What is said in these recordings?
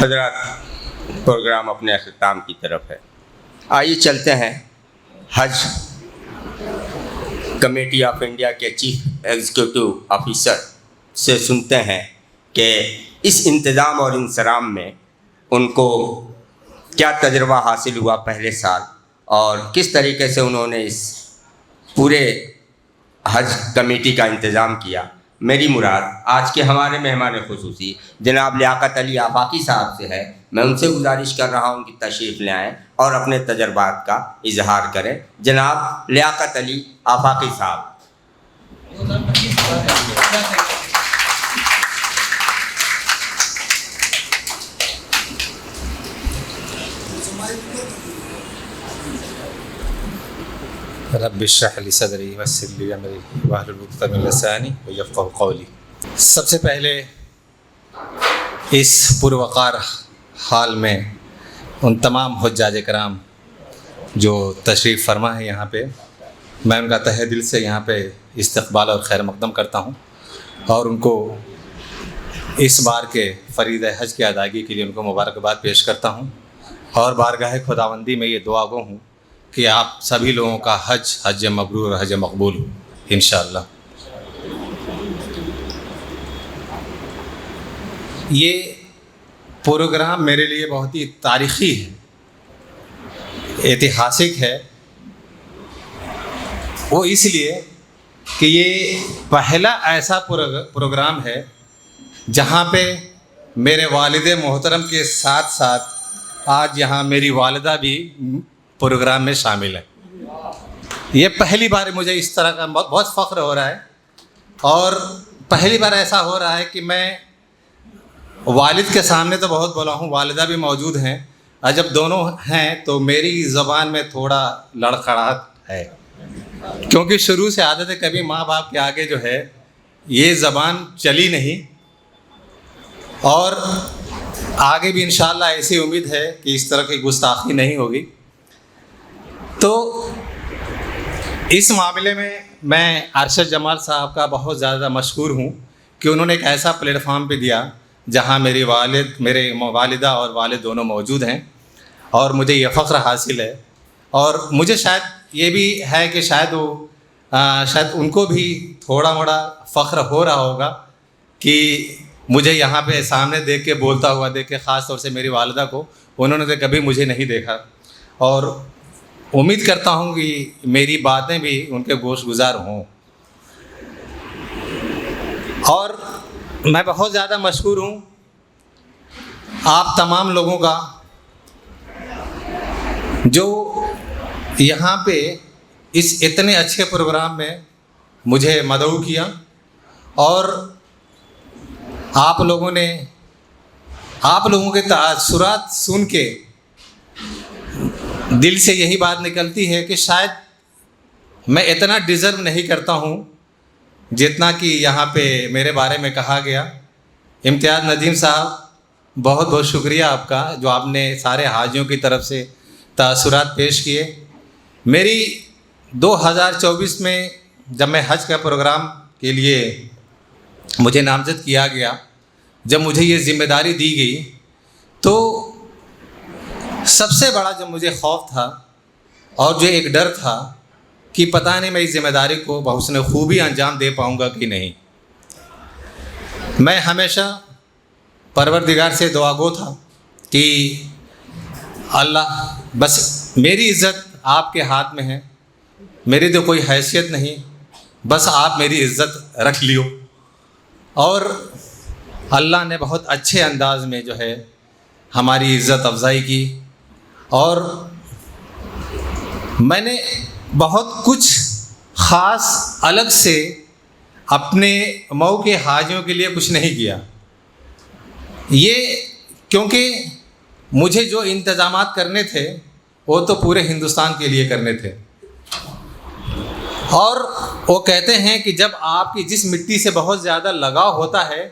حضرات، پروگرام اپنے اختتام کی طرف ہے. آئیے چلتے ہیں حج کمیٹی آف انڈیا کے چیف ایگزیکٹو آفیسر سے سنتے ہیں کہ اس انتظام اور انصرام میں ان کو کیا تجربہ حاصل ہوا پہلے سال، اور کس طریقے سے انہوں نے اس پورے حج کمیٹی کا انتظام کیا. میری مراد آج کے ہمارے مہمان خصوصی جناب لیاقت علی آفاقی صاحب سے ہے. میں ان سے گزارش کر رہا ہوں کہ تشریف لے آئیں اور اپنے تجربات کا اظہار کریں. جناب لیاقت علی آفاقی صاحب. رب اشرح لی صدری ویسر لی امری واحلل عقدۃ من لسانی یفقہوا قولی. سب سے پہلے اس پروقار حال میں ان تمام حجاج کرام جو تشریف فرما ہے یہاں پہ، میں ان کا تہہ دل سے یہاں پہ استقبال اور خیر مقدم کرتا ہوں، اور ان کو اس بار کے فرید حج کی ادائیگی کے لیے ان کو مبارکباد پیش کرتا ہوں، اور بارگاہ خداوندی میں یہ دعا گو ہوں کہ آپ سبھی لوگوں کا حج مبرور اور حج مقبول ہو انشاءاللہ. یہ پروگرام میرے لیے بہت ہی تاریخی ہے، ایتہاسک ہے. وہ اس لیے کہ یہ پہلا ایسا پروگرام ہے جہاں پہ میرے والد محترم کے ساتھ ساتھ آج یہاں میری والدہ بھی پروگرام میں شامل ہے. یہ پہلی بار مجھے اس طرح کا بہت فخر ہو رہا ہے، اور پہلی بار ایسا ہو رہا ہے کہ میں والد کے سامنے تو بہت بولا ہوں، والدہ بھی موجود ہیں، اور جب دونوں ہیں تو میری زبان میں تھوڑا لڑکھڑاہٹ ہے، کیونکہ شروع سے عادت ہے کبھی ماں باپ کے آگے جو ہے یہ زبان چلی نہیں، اور آگے بھی انشاءاللہ ایسی امید ہے کہ اس طرح کی گستاخی نہیں ہوگی. تو اس معاملے میں ارشد جمال صاحب کا بہت زیادہ مشکور ہوں کہ انہوں نے ایک ایسا پلیٹ فارم پہ دیا جہاں میری والدہ اور والد دونوں موجود ہیں، اور مجھے یہ فخر حاصل ہے. اور مجھے شاید یہ بھی ہے کہ شاید ان کو بھی تھوڑا موڑا فخر ہو رہا ہوگا کہ مجھے یہاں پہ سامنے دیکھ کے بولتا ہوا دیکھ کے، خاص طور سے میری والدہ کو. انہوں نے تو کبھی مجھے نہیں دیکھا، اور امید کرتا ہوں کہ میری باتیں بھی ان کے گوش گزار ہوں. اور میں بہت زیادہ مشکور ہوں آپ تمام لوگوں کا جو یہاں پہ اس اتنے اچھے پروگرام میں مجھے مدعو کیا، اور آپ لوگوں کے تاثرات سن کے دل سے یہی بات نکلتی ہے کہ شاید میں اتنا ڈیزرو نہیں کرتا ہوں جتنا کہ یہاں پہ میرے بارے میں کہا گیا. امتیاز ندیم صاحب، بہت بہت شکریہ آپ کا، جو آپ نے سارے حاجیوں کی طرف سے تاثرات پیش کیے. میری 2024 میں جب میں حج کا پروگرام کے لیے مجھے نامزد کیا گیا، جب مجھے یہ ذمہ داری دی گئی، تو سب سے بڑا جو مجھے خوف تھا اور جو ایک ڈر تھا کہ پتہ نہیں میں اس ذمہ داری کو بحسن خوبی انجام دے پاؤں گا کہ نہیں. میں ہمیشہ پروردگار سے دعا گو تھا کہ اللہ، بس میری عزت آپ کے ہاتھ میں ہے، میری تو کوئی حیثیت نہیں، بس آپ میری عزت رکھ لیو. اور اللہ نے بہت اچھے انداز میں جو ہے ہماری عزت افزائی کی، اور میں نے بہت کچھ خاص الگ سے اپنے مئو کے حاجیوں کے لیے کچھ نہیں کیا. یہ کیونکہ مجھے جو انتظامات کرنے تھے وہ تو پورے ہندوستان کے لیے کرنے تھے، اور وہ کہتے ہیں کہ جب آپ کی جس مٹی سے بہت زیادہ لگاؤ ہوتا ہے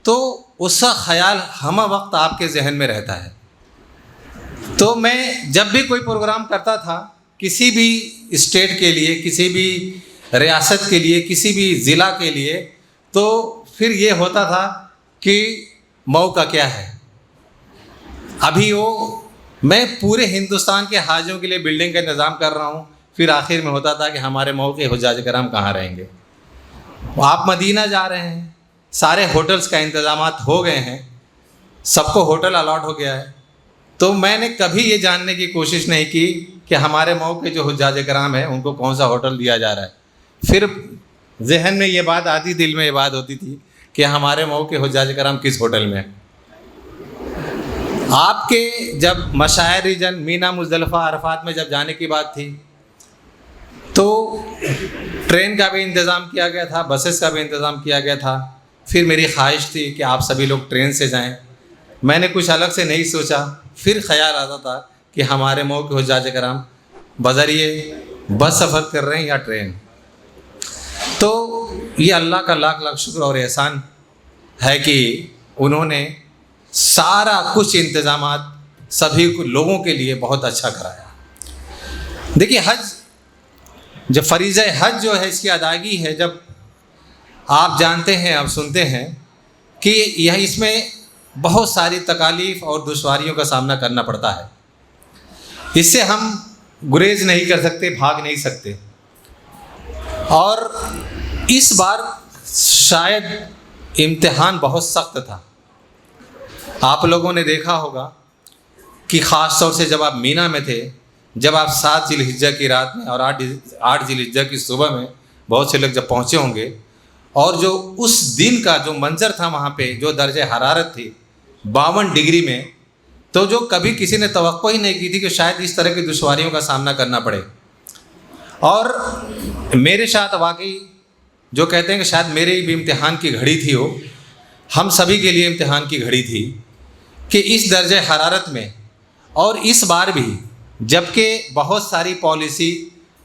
تو اس کا خیال ہمہ وقت آپ کے ذہن میں رہتا ہے. تو میں جب بھی کوئی پروگرام کرتا تھا کسی بھی اسٹیٹ کے لیے، کسی بھی ریاست کے لیے، کسی بھی ضلع کے لیے، تو پھر یہ ہوتا تھا کہ مئو کا کیا ہے، ابھی میں پورے ہندوستان کے حاجیوں کے لیے بلڈنگ کا انتظام کر رہا ہوں، پھر آخر میں ہوتا تھا کہ ہمارے مئو کے حجاج کرام کہاں رہیں گے. آپ مدینہ جا رہے ہیں، سارے ہوٹلز کا انتظامات ہو گئے ہیں، سب کو ہوٹل الاٹ ہو گیا ہے، تو میں نے کبھی یہ جاننے کی کوشش نہیں کی کہ ہمارے مئو کے جو حجاج کرام ہیں ان کو کون سا ہوٹل دیا جا رہا ہے. پھر ذہن میں یہ بات آتی، دل میں یہ بات ہوتی تھی کہ ہمارے مئو کے حجاج کرام کس ہوٹل میں ہیں. آپ کے جب مشاعر ریجن مینا مزدلفہ عرفات میں جب جانے کی بات تھی تو ٹرین کا بھی انتظام کیا گیا تھا، بسز کا بھی انتظام کیا گیا تھا. پھر میری خواہش تھی کہ آپ سبھی لوگ ٹرین سے جائیں. میں نے کچھ الگ سے نہیں سوچا، پھر خیال آتا تھا کہ ہمارے مئو کے حجاج کرام بذریعے بس سفر کر رہے ہیں یا ٹرین. تو یہ اللہ کا لاکھ لاکھ شکر اور احسان ہے کہ انہوں نے سارا کچھ انتظامات سبھی لوگوں کے لیے بہت اچھا کرایا. دیکھیے جب فریضہ حج جو ہے اس کی ادائیگی ہے، جب آپ جانتے ہیں، آپ سنتے ہیں کہ اس میں بہت ساری تکالیف اور دشواریوں کا سامنا کرنا پڑتا ہے. اس سے ہم گریز نہیں کر سکتے، بھاگ نہیں سکتے. اور اس بار شاید امتحان بہت سخت تھا. آپ لوگوں نے دیکھا ہوگا کہ خاص طور سے جب آپ مینا میں تھے، جب آپ 7 ذی الحجہ کی رات میں اور 8 ذی الحجہ کی صبح میں بہت سے لوگ جب پہنچے ہوں گے، اور جو اس دن کا جو منظر تھا وہاں پہ، جو درجہ حرارت تھی 52 ڈگری میں، تو جو کبھی کسی نے توقع ہی نہیں کی تھی کہ شاید اس طرح کی دشواریوں کا سامنا کرنا پڑے. اور میرے ساتھ واقعی جو کہتے ہیں کہ شاید میرے بھی امتحان کی گھڑی تھی، ہم سبھی کے لیے امتحان کی گھڑی تھی کہ اس درجہ حرارت میں، اور اس بار بھی جب کہ بہت ساری پالیسی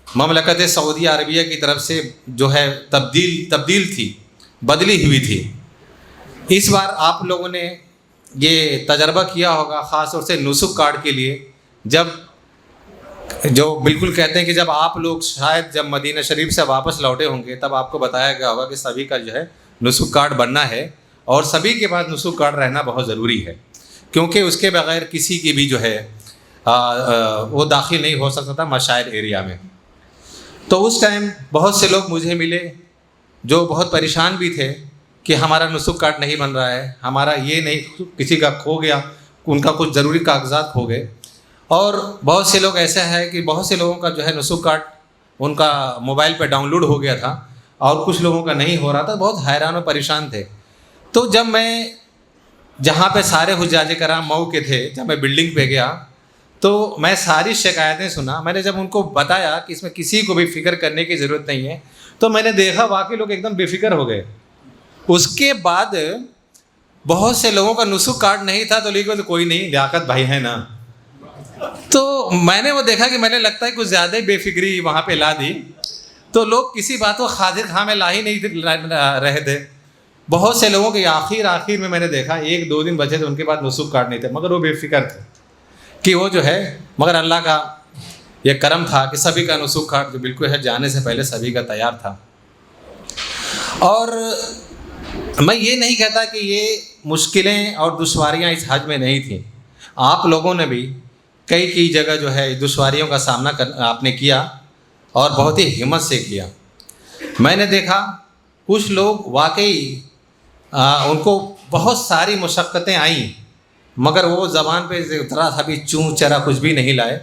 مملکت سعودیہ عربیہ کی طرف سے جو ہے تبدیل تھی، بدلی ہوئی تھی. اس بار آپ لوگوں نے یہ تجربہ کیا ہوگا، خاص طور سے نسک کارڈ کے لیے، جب جو بالکل کہتے ہیں کہ جب آپ لوگ شاید جب مدینہ شریف سے واپس لوٹے ہوں گے تب آپ کو بتایا گیا ہوگا کہ سبھی کا جو ہے نسک کارڈ بننا ہے، اور سبھی کے پاس نسک کارڈ رہنا بہت ضروری ہے، کیونکہ اس کے بغیر کسی کی بھی جو ہے وہ داخل نہیں ہو سکتا تھا مشاعر ایریا میں. تو اس ٹائم بہت سے لوگ مجھے ملے جو بہت پریشان بھی تھے کہ ہمارا نسک کارڈ نہیں بن رہا ہے، ہمارا یہ نہیں، کسی کا کھو گیا، ان کا کچھ ضروری کاغذات کھو گئے. اور بہت سے لوگ ایسا ہے کہ بہت سے لوگوں کا جو ہے نسک کارڈ ان کا موبائل پہ ڈاؤن لوڈ ہو گیا تھا اور کچھ لوگوں کا نہیں ہو رہا تھا، بہت حیران و پریشان تھے. تو جب میں جہاں پہ سارے حجاج کرام مئو کے تھے، جب میں بلڈنگ پہ گیا تو میں ساری شکایتیں سنا. میں نے جب ان کو بتایا کہ اس میں کسی کو بھی فکر کرنے کی ضرورت نہیں ہے، تو میں نے دیکھا واقعی لوگ ایک دم بے فکر ہو گئے. اس کے بعد بہت سے لوگوں کا نسک کارڈ نہیں تھا، تو لیکن تو کوئی نہیں، لیاقت بھائی ہے نا. تو میں نے وہ دیکھا کہ میں نے لگتا ہے کچھ زیادہ ہی بے فکری وہاں پہ لا دی، تو لوگ کسی بات کو خاطر خواہ میں لا ہی نہیں رہے تھے. بہت سے لوگوں کے آخر میں نے دیکھا 1-2 دن بچے تھے، ان کے پاس نسک کارڈ نہیں تھے، مگر وہ بے فکر تھے کہ وہ جو ہے، مگر اللہ کا یہ کرم تھا کہ سبھی کا نسک کارڈ جو بالکل ہے جانے سے پہلے سبھی کا تیار تھا. اور میں یہ نہیں کہتا کہ یہ مشکلیں اور دشواریاں اس حج میں نہیں تھیں. آپ لوگوں نے بھی کئی جگہ جو ہے دشواریوں کا سامنا آپ نے کیا اور بہت ہی ہمت سے کیا. میں نے دیکھا کچھ لوگ واقعی ان کو بہت ساری مشقتیں آئیں، مگر وہ زبان پہ ذرا سا بھی چوں چرا کچھ بھی نہیں لائے.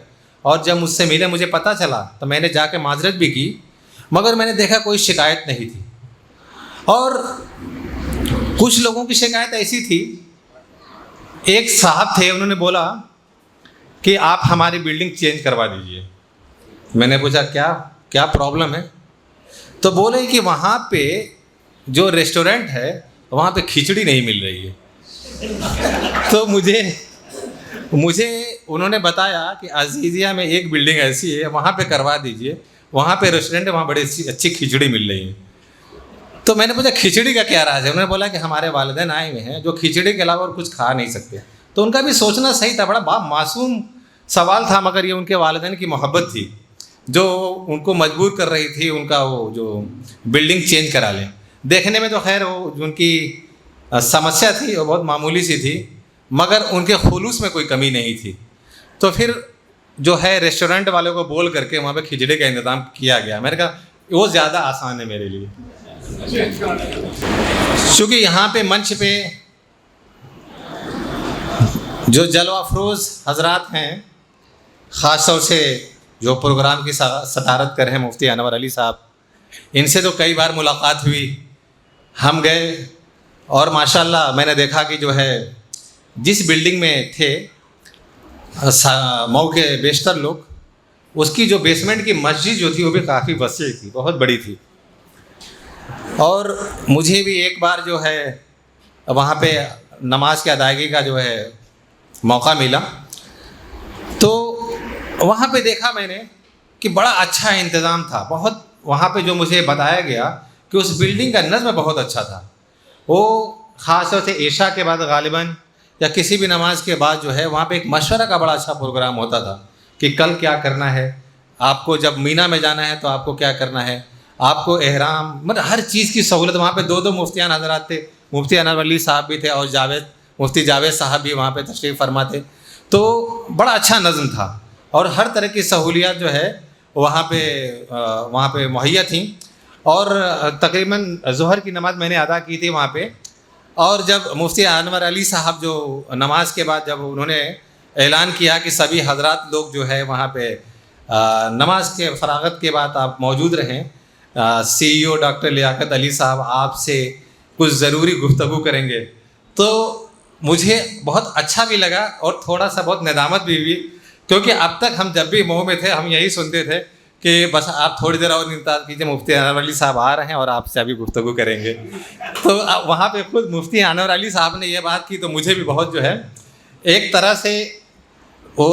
اور جب مجھ سے ملے، مجھے پتہ چلا تو میں نے جا کے معذرت بھی کی، مگر میں نے دیکھا کوئی شکایت نہیں تھی. اور کچھ لوگوں کی شکایت ایسی تھی، ایک صاحب تھے، انہوں نے بولا کہ آپ ہماری بلڈنگ چینج کروا دیجئے. میں نے پوچھا کیا پرابلم ہے؟ تو بولے کہ وہاں پہ جو ریسٹورنٹ ہے وہاں پہ کھچڑی نہیں مل رہی ہے. تو مجھے انہوں نے بتایا کہ عزیزیہ میں ایک بلڈنگ ایسی ہے، وہاں پہ کروا دیجئے، وہاں پہ ریسٹورنٹ ہے، وہاں بڑی اچھی کھچڑی مل رہی ہے. تو میں نے پوچھا کھچڑی کا کیا راز ہے؟ انہوں نے بولا کہ ہمارے والدین آئے ہوئے ہیں جو کھچڑی کے علاوہ اور کچھ کھا نہیں سکتے. تو ان کا بھی سوچنا صحیح تھا، بڑا معصوم سوال تھا، مگر یہ ان کے والدین کی محبت تھی جو ان کو مجبور کر رہی تھی ان کا وہ جو بلڈنگ چینج کرا لیں. دیکھنے میں تو خیر وہ جو ان کی سمسیا تھی وہ بہت معمولی سی تھی، مگر ان کے خلوص میں کوئی کمی نہیں تھی. تو پھر جو ہے ریسٹورنٹ والوں کو بول کر کے وہاں پہ کھچڑی کا انتظام کیا گیا. میں نے کہا وہ زیادہ آسان ہے میرے لیے, چونکہ یہاں پہ منچ پہ جو جلوہ افروز حضرات ہیں, خاص طور سے جو پروگرام کی صدارت کر رہے ہیں مفتی انور علی صاحب, ان سے تو کئی بار ملاقات ہوئی. ہم گئے اور ماشاءاللہ میں نے دیکھا کہ جو ہے جس بلڈنگ میں تھے مئو کے بیشتر لوگ, اس کی جو بیسمنٹ کی مسجد جو تھی وہ بھی کافی وسیع تھی, بہت بڑی تھی. اور مجھے بھی ایک بار جو ہے وہاں پہ نماز کی ادائیگی کا جو ہے موقع ملا, تو وہاں پہ دیکھا میں نے کہ بڑا اچھا انتظام تھا. بہت وہاں پہ جو مجھے بتایا گیا کہ اس بلڈنگ کا نظم بہت اچھا تھا. وہ خاص طور سے عشاء کے بعد غالباً یا کسی بھی نماز کے بعد جو ہے وہاں پہ ایک مشورہ کا بڑا اچھا پروگرام ہوتا تھا کہ کل کیا کرنا ہے, آپ کو جب مینا میں جانا ہے تو آپ کو کیا کرنا ہے, آپ کو احرام, مطلب ہر چیز کی سہولت. وہاں پہ 2 مفتیان حضرات تھے, مفتی انور علی صاحب بھی تھے اور مفتی جاوید صاحب بھی وہاں پہ تشریف فرما تھے. تو بڑا اچھا نظم تھا اور ہر طرح کی سہولیات جو ہے وہاں پہ مہیا تھیں. اور تقریباً ظہر کی نماز میں نے ادا کی تھی وہاں پہ. اور جب مفتی انور علی صاحب جو نماز کے بعد جب انہوں نے اعلان کیا کہ سبھی حضرات لوگ جو ہے وہاں پہ نماز کے فراغت کے بعد آپ موجود رہیں, CEO ڈاکٹر لیاقت علی صاحب آپ سے کچھ ضروری گفتگو کریں گے, تو مجھے بہت اچھا بھی لگا اور تھوڑا سا بہت ندامت بھی ہوئی, کیونکہ اب تک ہم جب بھی مئو میں تھے ہم یہی سنتے تھے کہ بس آپ تھوڑی دیر اور انتظار کیجیے, مفتی انور علی صاحب آ رہے ہیں اور آپ سے ابھی گفتگو کریں گے. تو وہاں پہ خود مفتی انور علی صاحب نے یہ بات کی تو مجھے بھی بہت جو ہے ایک طرح سے وہ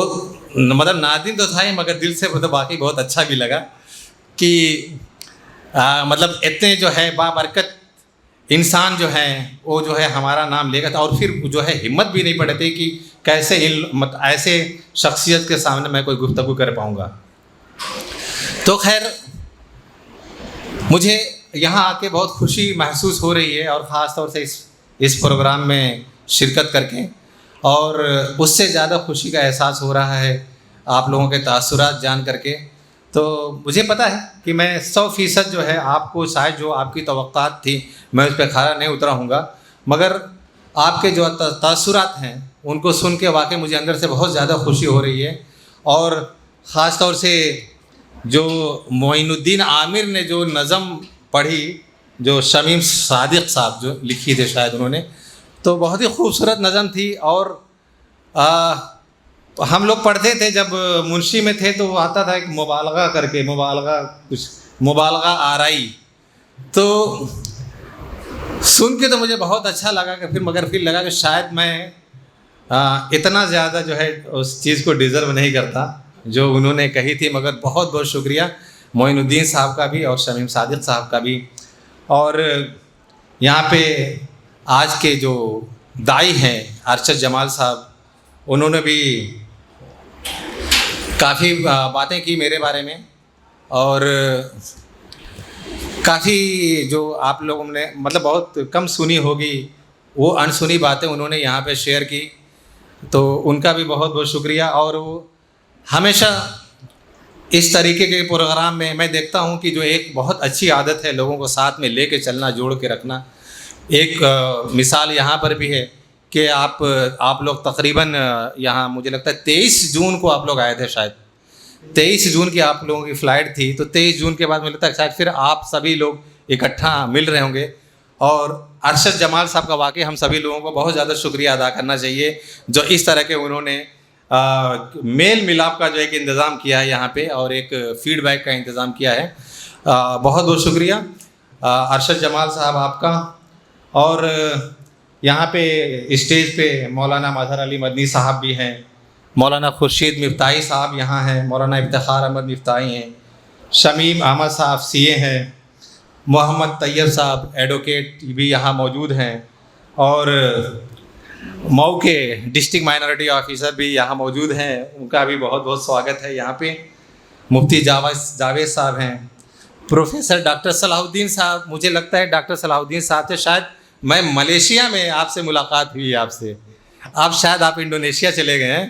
مطلب نادم تو تھا ہی, مگر دل سے مطلب باقی بہت اچھا بھی لگا کہ مطلب اتنے جو ہے بابرکت انسان جو ہیں وہ جو ہے ہمارا نام لے گا تھا. اور پھر جو ہے ہمت بھی نہیں پڑتی کہ کیسے ایسے شخصیت کے سامنے میں کوئی گفتگو کر پاؤں گا. تو خیر مجھے یہاں آ کے بہت خوشی محسوس ہو رہی ہے, اور خاص طور سے اس پروگرام میں شرکت کر کے, اور اس سے زیادہ خوشی کا احساس ہو رہا ہے آپ لوگوں کے تاثرات جان کر کے. تو مجھے پتہ ہے کہ میں 100% جو ہے آپ کو شاید جو آپ کی توقعات تھی میں اس پہ کھارا نہیں اترا ہوں گا, مگر آپ کے جو تاثرات ہیں ان کو سن کے واقعی مجھے اندر سے بہت زیادہ خوشی ہو رہی ہے. اور خاص طور سے جو معین الدین عامر نے جو نظم پڑھی, جو شمیم صادق صاحب جو لکھی تھے شاید انہوں نے, تو بہت ہی خوبصورت نظم تھی. اور ہم لوگ پڑھتے تھے جب منشی میں تھے تو وہ آتا تھا ایک مبالغہ کر کے, مبالغہ آرائی, تو سن کے تو مجھے بہت اچھا لگا کہ مگر پھر لگا کہ شاید میں اتنا زیادہ جو ہے اس چیز کو ڈیزرو نہیں کرتا جو انہوں نے کہی تھی. مگر بہت بہت شکریہ معین الدین صاحب کا بھی اور شمیم صادق صاحب کا بھی. اور یہاں پہ آج کے جو داعی ہیں ارشد جمال صاحب, انہوں نے بھی کافی باتیں کی میرے بارے میں, اور کافی جو آپ لوگوں نے مطلب بہت کم سنی ہوگی وہ انسنی باتیں انہوں نے یہاں پہ شیئر کی, تو ان کا بھی بہت بہت شکریہ. اور وہ ہمیشہ اس طریقے کے پروگرام میں میں دیکھتا ہوں کہ جو ایک بہت اچھی عادت ہے لوگوں کو ساتھ میں لے کے چلنا, جوڑ کے رکھنا. ایک مثال یہاں پر بھی ہے کہ آپ لوگ تقریباً یہاں مجھے لگتا ہے 23 جون کو آپ لوگ آئے تھے, شاید 23 جون کی آپ لوگوں کی فلائٹ تھی, تو 23 جون کے بعد مجھے لگتا ہے شاید پھر آپ سبھی لوگ اکٹھا مل رہے ہوں گے. اور ارشد جمال صاحب کا واقعی ہم سبھی لوگوں کو بہت زیادہ شکریہ ادا کرنا چاہیے جو اس طرح کے انہوں نے میل ملاپ کا جو ایک انتظام کیا ہے یہاں پہ, اور ایک فیڈ بیک کا انتظام کیا ہے. بہت بہت شکریہ ارشد جمال صاحب آپ کا. اور یہاں پہ اسٹیج پہ مولانا مظہر علی مدنی صاحب بھی ہیں, مولانا خورشید مفتاحی صاحب یہاں ہیں, مولانا افتخار احمد مفتاحی ہیں, شمیم احمد صاحب CA ہیں, محمد طیب صاحب ایڈوکیٹ بھی یہاں موجود ہیں, اور مئو کے ڈسٹرکٹ مائنورٹی آفیسر بھی یہاں موجود ہیں, ان کا بھی بہت بہت سواگت ہے یہاں پہ. مفتی جاوید صاحب ہیں, پروفیسر ڈاکٹر صلاح الدین صاحب, مجھے لگتا ہے ڈاکٹر صلاح الدین صاحب سے شاید میں ملیشیا میں آپ سے ملاقات ہوئی آپ سے, اب شاید آپ انڈونیشیا چلے گئے ہیں.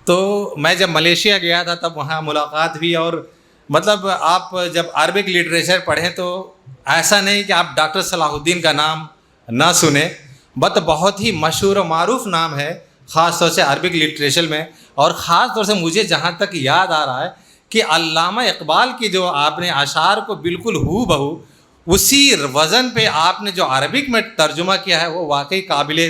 تو میں جب ملیشیا گیا تھا تب وہاں ملاقات ہوئی, اور مطلب آپ جب عربک لٹریچر پڑھیں تو ایسا نہیں کہ آپ ڈاکٹر صلاح الدین کا نام نہ سنیں, بٹ بہت ہی مشہور و معروف نام ہے خاص طور سے عربک لٹریچر میں. اور خاص طور سے مجھے جہاں تک یاد آ رہا ہے کہ علامہ اقبال کی جو آپ نے اشعار کو بالکل ہو بہو اسی وزن پہ آپ نے جو عربک میں ترجمہ کیا ہے وہ واقعی قابل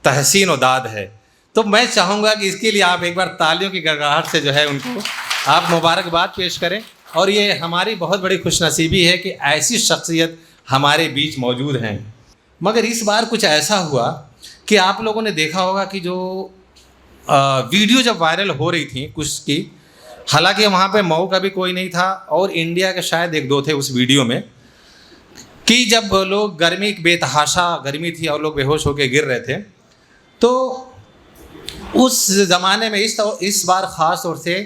تحسین و داد ہے. تو میں چاہوں گا کہ اس کے لیے آپ ایک بار تالیوں کی گڑگڑاہٹ سے جو ہے ان کو آپ مبارکباد پیش کریں. اور یہ ہماری بہت بڑی خوش نصیبی ہے کہ ایسی شخصیت ہمارے بیچ موجود ہیں. مگر اس بار کچھ ایسا ہوا کہ آپ لوگوں نے دیکھا ہوگا کہ جو ویڈیو جب وائرل ہو رہی تھیں کچھ کی, حالانکہ وہاں پہ مئو کا بھی کوئی نہیں تھا اور انڈیا کے شاید 1-2 تھے اس ویڈیو میں, کہ جب لوگ گرمی بے تحاشا گرمی تھی اور لوگ بے ہوش ہو کے گر رہے تھے, تو اس زمانے میں اس بار خاص طور سے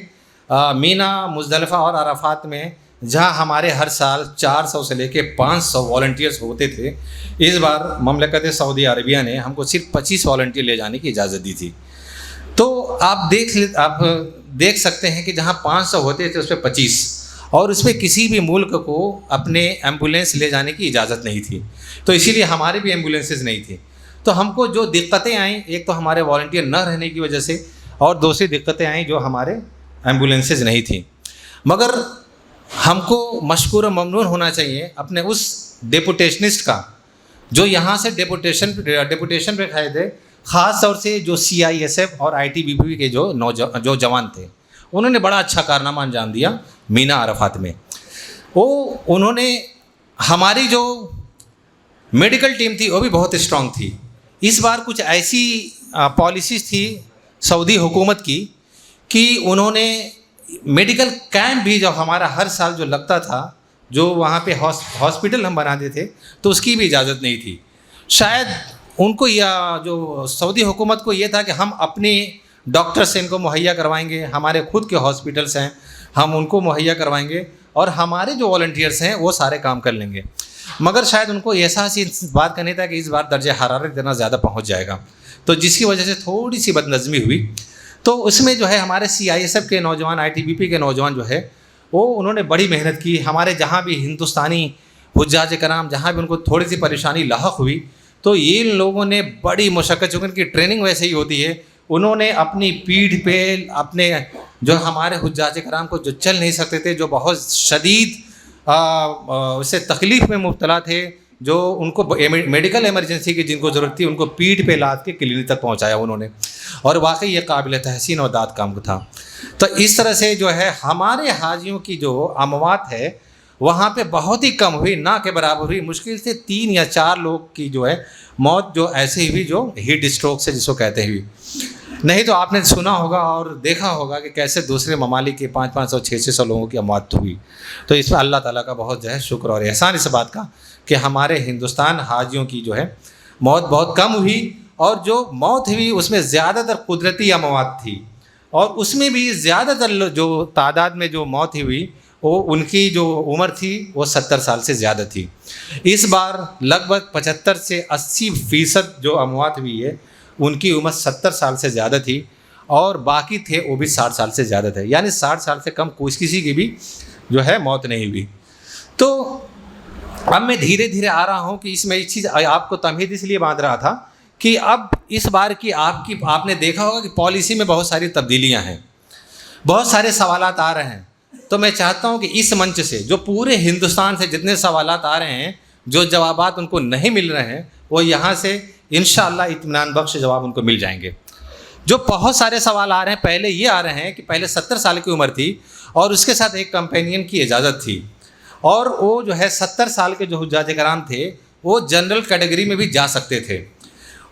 مینا, مزدلفہ اور عرفات میں جہاں ہمارے ہر سال 400 سے لے کے 500 والنٹیئرس ہوتے تھے, اس بار مملکت سعودی عربیہ نے ہم کو صرف 25 والنٹیئر لے جانے کی اجازت دی تھی. تو آپ دیکھ سکتے ہیں کہ جہاں 500 ہوتے تھے اس پہ 25, اور اس پہ کسی بھی ملک کو اپنے ایمبولینس لے جانے کی اجازت نہیں تھی. تو اسی لیے ہمارے بھی ایمبولینسز نہیں تھی. تو ہم کو جو دقتیں آئیں, ایک تو ہمارے والنٹیئر نہ رہنے کی وجہ سے, اور دوسری دقتیں آئیں جو ہمارے ایمبولینسز نہیں تھیں. مگر ہم کو مشکور و ممنون ہونا چاہیے اپنے اس ڈیپوٹیشنسٹ کا جو یہاں سے ڈیپوٹیشن پہ کھائے تھے, خاص طور سے جو CISF اور ITBP کے جو جوان تھے, انہوں نے بڑا اچھا کارنامہ انجام دیا مینا عرفات میں. انہوں نے ہماری جو میڈیکل ٹیم تھی وہ بھی بہت اسٹرانگ تھی. اس بار کچھ ایسی پالیسیز تھی سعودی حکومت کی کہ انہوں نے میڈیکل کیمپ بھی جو ہمارا ہر سال جو لگتا تھا, جو وہاں پہ ہاسپٹل ہم بناتے تھے, تو اس کی بھی اجازت نہیں تھی. شاید ان کو یا جو سعودی حکومت کو یہ تھا کہ ہم اپنے ڈاکٹر سے ان کو مہیا کروائیں گے, ہمارے خود کے ہاسپٹلس ہیں ہم ان کو مہیا کروائیں گے, اور ہمارے جو والنٹیئرس ہیں وہ سارے کام کر لیں گے. مگر شاید ان کو احساس اس بات کا نہیں تھا کہ اس بار درجہ حرارت اتنا زیادہ پہنچ جائے گا, تو جس کی وجہ سے تھوڑی سی بد نظمی ہوئی. تو اس میں جو ہے ہمارے CISF کے نوجوان, ITBP کے نوجوان جو ہے وہ انہوں نے بڑی محنت کی. ہمارے جہاں بھی ہندوستانی حجاج کرام جہاں بھی ان کو تھوڑی سی پریشانی لاحق ہوئی, تو یہ لوگوں نے بڑی مشقت, چونکہ ان کی ٹریننگ ویسے ہی ہوتی ہے, انہوں نے اپنی پیٹھ پہ اپنے جو ہمارے حجاج کرام کو جو چل نہیں سکتے تھے, جو بہت شدید اسے تکلیف میں مبتلا تھے, جو ان کو میڈیکل ایمرجنسی کی جن کو ضرورت تھی, ان کو پیٹھ پہ لاد کے کلینک تک پہنچایا انہوں نے, اور واقعی یہ قابل تحسین و داد کام تھا. تو اس طرح سے جو ہے ہمارے حاجیوں کی جو اموات ہے وہاں پہ بہت ہی کم ہوئی, نہ کے برابر ہوئی. مشکل سے 3 یا 4 لوگ کی جو ہے موت جو ایسے ہی ہوئی جو ہیٹ اسٹروک سے جس کو کہتے ہوئی. نہیں تو آپ نے سنا ہوگا اور دیکھا ہوگا کہ کیسے دوسرے ممالک کے 500 600 لوگوں کی اموات ہوئی. تو اس میں اللہ تعالیٰ کا بہت جو ہے شکر اور احسان اس بات کا کہ ہمارے ہندوستان حاجیوں کی جو ہے موت بہت کم ہوئی, اور جو موت ہوئی اس میں زیادہ تر قدرتی اموات تھی, اور اس میں بھی زیادہ تر جو تعداد میں جو موت ہوئی وہ ان کی جو عمر تھی وہ 70 سال سے زیادہ تھی. اس بار لگ بھگ 75 سے 80% جو اموات ہوئی ہے ان کی عمر 70 سال سے زیادہ تھی, اور باقی تھے وہ بھی 60 سال سے زیادہ تھے, یعنی 60 سال سے کم کسی کی بھی جو ہے موت نہیں ہوئی. تو اب میں دھیرے دھیرے آ رہا ہوں کہ اس میں ایک چیز آپ کو تمہید اس لیے باندھ رہا تھا کہ اب اس بار کی آپ نے دیکھا ہوگا کہ پالیسی میں بہت ساری تبدیلیاں ہیں, بہت سارے سوالات آ رہے ہیں. تو میں چاہتا ہوں کہ اس منچ سے جو پورے ہندوستان سے جتنے سوالات آ رہے ہیں, جو جوابات ان کو نہیں مل رہے ہیں, وہ یہاں سے انشاءاللہ اطمینان بخش جواب ان کو مل جائیں گے. جو بہت سارے سوال آ رہے ہیں, پہلے یہ آ رہے ہیں کہ پہلے 70 سال کی عمر تھی اور اس کے ساتھ ایک کمپینین کی اجازت تھی, اور وہ جو ہے 70 سال کے جو حجاج کرام تھے وہ جنرل کیٹیگری میں بھی جا سکتے تھے,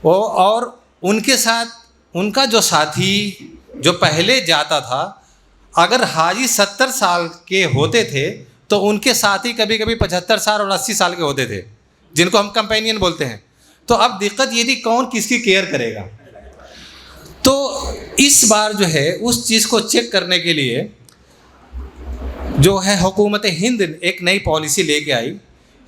اور ان کے ساتھ ان کا جو ساتھی جو پہلے جاتا تھا, اگر حاجی 70 سال کے ہوتے تھے تو ان کے ساتھی کبھی کبھی 75 سال اور 80 سال کے ہوتے تھے, جن کو ہم کمپینین بولتے ہیں. تو اب دقت یہ تھی کون کس کی کیئر کرے گا. تو اس بار جو ہے اس چیز کو چیک کرنے کے لیے جو ہے حکومت ہند ایک نئی پالیسی لے کے آئی,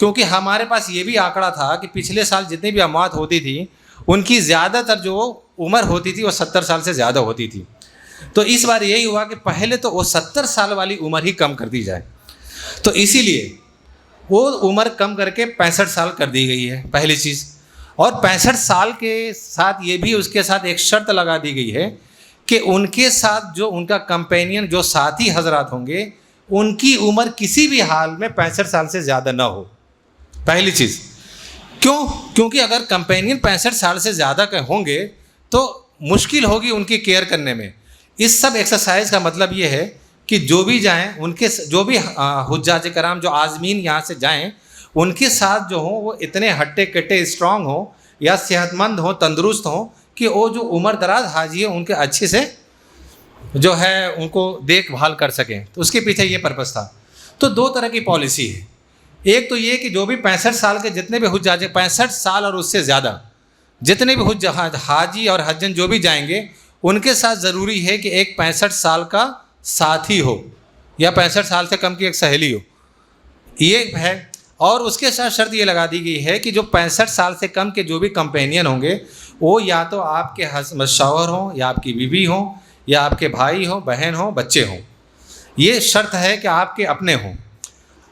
کیونکہ ہمارے پاس یہ بھی آنکڑا تھا کہ پچھلے سال جتنی بھی اموات ہوتی تھی ان کی زیادہ تر جو عمر ہوتی تھی وہ 70 سال سے زیادہ ہوتی تھی. تو اس بار یہی ہوا کہ پہلے تو وہ 70 سال والی عمر ہی کم کر دی جائے. تو اسی لیے وہ عمر کم کر کے 65 سال کر دی گئی ہے پہلی چیز. اور 65 سال کے ساتھ یہ بھی اس کے ساتھ ایک شرط لگا دی گئی ہے کہ ان کے ساتھ جو ان کا کمپینین جو ساتھی حضرات ہوں گے ان کی عمر کسی بھی حال میں 65 سال سے زیادہ نہ ہو. پہلی چیز کیونکہ اگر کمپینین 65 سال سے زیادہ کے ہوں گے تو مشکل ہوگی ان کی کیئر کرنے میں. اس سب ایکسرسائز کا مطلب یہ ہے کہ جو بھی جائیں ان کے جو بھی حجاج کرام جو عازمین یہاں سے جائیں ان کے ساتھ جو ہوں وہ اتنے ہٹے کٹے اسٹرانگ ہوں یا صحت مند ہوں تندرست ہوں کہ وہ جو عمر دراز حاجی ہیں ان کے اچھے سے جو ہے ان کو دیکھ بھال کر سکیں. تو اس کے پیچھے یہ پرپس تھا. تو 2 طرح کی پالیسی ہے. ایک تو یہ کہ جو بھی 65 سال کے جتنے بھی حجاج 65 سال اور اس سے زیادہ جتنے بھی حاجی اور حجن جو بھی جائیں گے ان کے ساتھ ضروری ہے کہ ایک 65 سال کا ساتھی ہو یا 65 سال سے کم کی ایک سہیلی ہو. یہ ہے. اور اس کے ساتھ شرط یہ لگا دی گئی ہے کہ جو 65 سال سے کم کے جو بھی کمپینین ہوں گے وہ یا تو آپ کے شوہر ہوں یا آپ کی بیوی ہوں یا آپ کے بھائی ہوں بہن ہوں بچے ہوں. یہ شرط ہے کہ آپ کے اپنے ہوں.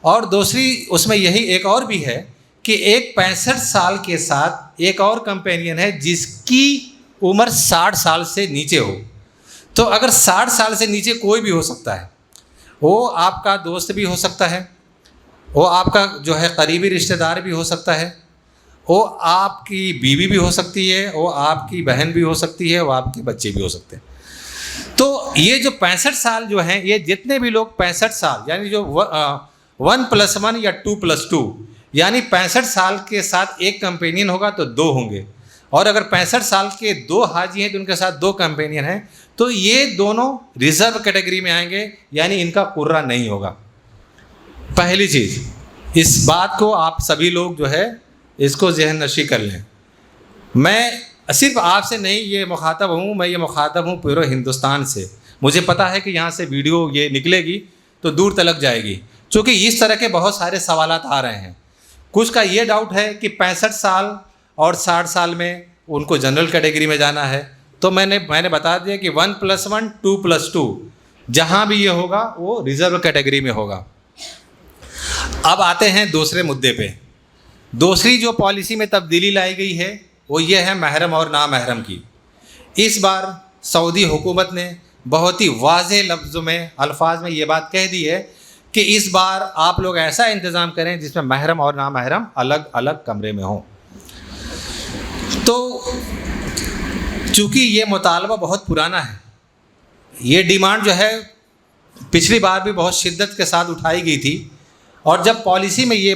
اور دوسری اس میں یہی ایک اور بھی ہے کہ ایک 65 سال کے ساتھ ایک اور کمپینین ہے جس کی عمر 60 سال سے نیچے ہو. تو اگر 60 سال سے نیچے کوئی بھی ہو سکتا ہے. وہ آپ کا دوست بھی ہو سکتا ہے, وہ آپ کا جو ہے قریبی رشتہ دار بھی ہو سکتا ہے, وہ آپ کی بیوی بھی ہو سکتی ہے, وہ آپ کی بہن بھی ہو سکتی ہے, وہ آپ کے بچے بھی ہو سکتے ہیں. تو یہ جو 65 سال جو ہیں یہ جتنے بھی لوگ 65 سال یعنی جو 1+1 یا 2+2 یعنی 65 سال کے ساتھ ایک کمپینین ہوگا تو 2 ہوں گے. اور اگر 65 سال کے 2 حاجی ہیں تو ان کے ساتھ 2 کمپینین ہیں تو یہ دونوں ریزرو کیٹیگری میں آئیں گے یعنی ان کا قرہ نہیں ہوگا. پہلی چیز اس بات کو آپ سبھی لوگ جو ہے اس کو ذہن نشی کر لیں. میں صرف آپ سے نہیں یہ مخاطب ہوں, میں یہ مخاطب ہوں پورے ہندوستان سے. مجھے پتہ ہے کہ یہاں سے ویڈیو یہ نکلے گی تو دور تلک جائے گی چونکہ اس طرح کے بہت سارے سوالات آ رہے ہیں. کچھ کا یہ ڈاؤٹ ہے کہ 65 سال اور 60 سال میں ان کو جنرل کیٹیگری میں جانا ہے. تو میں نے بتا دیا کہ 1+1 2+2 جہاں بھی یہ ہوگا وہ ریزرو کیٹیگری میں ہوگا. اب آتے ہیں دوسرے مدعے پہ. دوسری جو پالیسی میں تبدیلی لائی گئی ہے وہ یہ ہے محرم اور نامحرم کی. اس بار سعودی حکومت نے بہت ہی واضح الفاظ میں یہ بات کہہ دی ہے کہ اس بار آپ لوگ ایسا انتظام کریں جس میں محرم اور نامحرم الگ الگ کمرے میں ہوں. تو چونکہ یہ مطالبہ بہت پرانا ہے, یہ ڈیمانڈ جو ہے پچھلی بار بھی بہت شدت کے ساتھ اٹھائی گئی تھی اور جب پالیسی میں یہ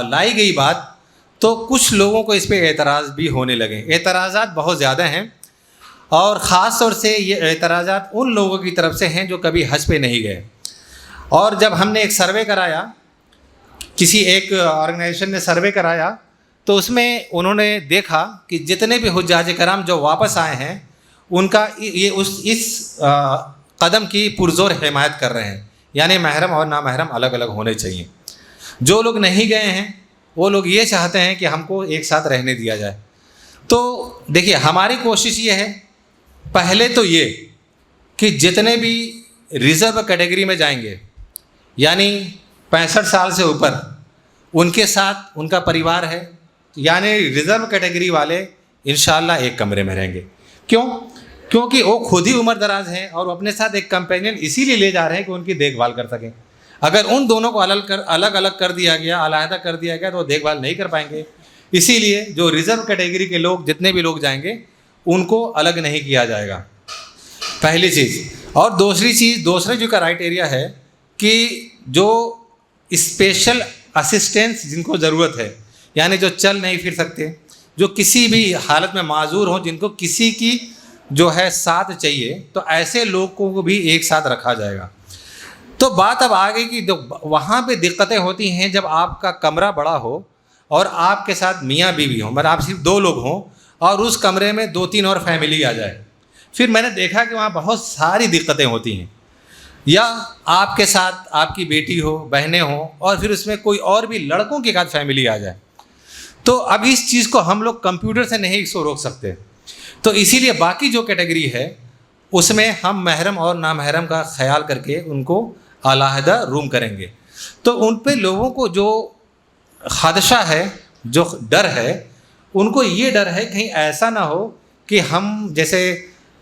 لائی گئی بات تو کچھ لوگوں کو اس پہ اعتراض بھی ہونے لگے. اعتراضات بہت زیادہ ہیں اور خاص طور سے یہ اعتراضات ان لوگوں کی طرف سے ہیں جو کبھی حج پہ نہیں گئے. اور جب ہم نے ایک سروے کرایا, کسی ایک آرگنائزیشن نے سروے کرایا تو اس میں انہوں نے دیکھا کہ جتنے بھی حجاج کرام جو واپس آئے ہیں ان کا یہ اس قدم کی پرزور حمایت کر رہے ہیں یعنی محرم اور نامحرم الگ الگ ہونے چاہیے. جو لوگ نہیں گئے ہیں وہ لوگ یہ چاہتے ہیں کہ ہم کو ایک ساتھ رہنے دیا جائے. تو دیکھیے ہماری کوشش یہ ہے پہلے تو یہ کہ جتنے بھی ریزرو کیٹیگری میں جائیں گے یعنی 65 سال سے اوپر ان کے ساتھ ان کا پریوار ہے یعنی ریزرو کیٹیگری والے انشاءاللہ ایک کمرے میں رہیں گے. کیونکہ وہ خود ہی عمر دراز ہیں اور وہ اپنے ساتھ ایک کمپینین اسی لیے لے جا رہے ہیں کہ ان کی دیکھ بھال کر سکیں. اگر ان دونوں کو الگ الگ کر دیا گیا, علیحدہ کر دیا گیا تو وہ دیکھ بھال نہیں کر پائیں گے. اسی لیے جو ریزرو کیٹیگری کے لوگ جتنے بھی لوگ جائیں گے ان کو الگ نہیں کیا جائے گا, پہلی چیز. اور دوسری چیز, دوسرا جو کرائٹیریا ہے کہ جو اسپیشل اسسٹنس جن کو ضرورت ہے یعنی جو چل نہیں پھر سکتے, جو کسی بھی حالت میں معذور ہوں, جن کو کسی کی جو ہے ساتھ چاہیے, تو ایسے لوگوں کو بھی ایک ساتھ رکھا جائے گا. تو بات اب آ گئی کہ وہاں پہ دقتیں ہوتی ہیں جب آپ کا کمرہ بڑا ہو اور آپ کے ساتھ میاں بیوی ہوں, مگر آپ صرف 2 لوگ ہوں اور اس کمرے میں 2-3 اور فیملی آ جائے. پھر میں نے دیکھا کہ وہاں بہت ساری دقتیں ہوتی ہیں. یا آپ کے ساتھ آپ کی بیٹی ہو, بہنیں ہوں اور پھر اس میں کوئی اور بھی لڑکوں کے ساتھ فیملی آ جائے تو اب اس چیز کو ہم لوگ کمپیوٹر سے نہیں اس کو روک سکتے. تو اسی لیے باقی جو کیٹیگری ہے اس میں ہم محرم اور نامحرم کا خیال کر کے ان کو علیحدہ روم کریں گے. تو ان پہ لوگوں کو جو خدشہ ہے, جو ڈر ہے, ان کو یہ ڈر ہے کہیں ایسا نہ ہو کہ ہم جیسے